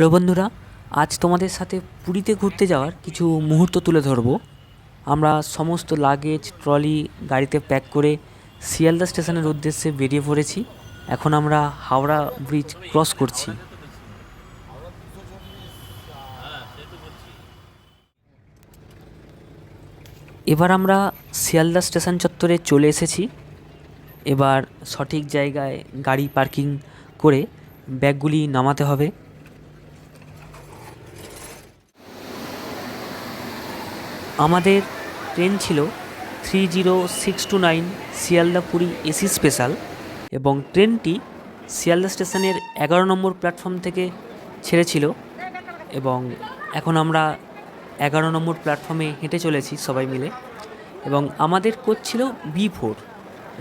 Hello বন্ধুরা, আজ তোমাদের সাথে পুরীতে ঘুরতে যাওয়ার কিছু মুহূর্ত তুলে ধরবো। আমরা সমস্ত লাগেজ ট্রলি গাড়িতে প্যাক করে শিয়ালদা স্টেশনের উদ্দেশ্যে বেরিয়ে পড়েছি। এখন আমরা হাওড়া ব্রিজ ক্রস করছি। এবার আমরা শিয়ালদা স্টেশন চত্বরে চলে এসেছি। এবার সঠিক জায়গায় গাড়ি পার্কিং করে ব্যাগগুলি নামাতে হবে। আমাদের ট্রেন ছিল 30629 শিয়ালদা পুরী এসি স্পেশাল এবং ট্রেনটি শিয়ালদা স্টেশনের 11 নম্বর প্ল্যাটফর্ম থেকে ছেড়েছিল এবং এখন আমরা 11 নম্বর প্ল্যাটফর্মে হেঁটে চলেছি সবাই মিলে। এবং আমাদের কোচ ছিল B4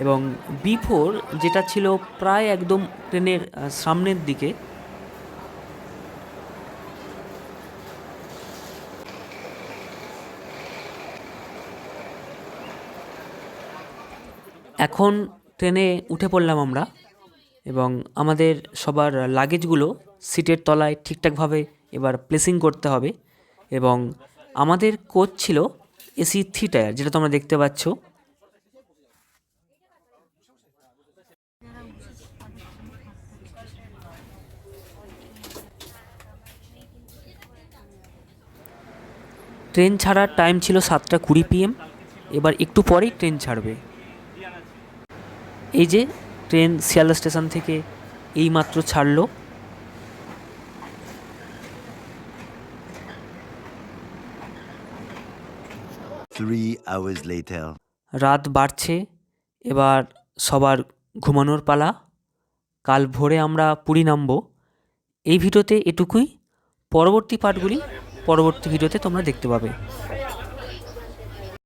এবং B4 যেটা ছিল প্রায় একদম ট্রেনের সামনের দিকে। এখন ট্রেনে উঠে পড়লাম আমরা এবং আমাদের সবার লাগেজগুলো সিটের তলায় ঠিকঠাকভাবে এবার প্লেসিং করতে হবে। এবং আমাদের কোচ ছিল এসি 3 টায়ার, যেটা তোমরা দেখতে পাচ্ছ। ট্রেন ছাড়ার টাইম ছিল 7:20 PM। এবার একটু পরেই ট্রেন ছাড়বে। এই যে ট্রেন শিয়ালদা স্টেশন থেকে এইমাত্র ছাড়লো। রাত বাড়ছে, এবার সবার ঘুমানোর পালা। কাল ভোরে আমরা পুরী নামবো। এই ভিডিওতে এটুকুই। পরবর্তী পার্টগুলি পরবর্তী ভিডিওতে তোমরা দেখতে পাবে।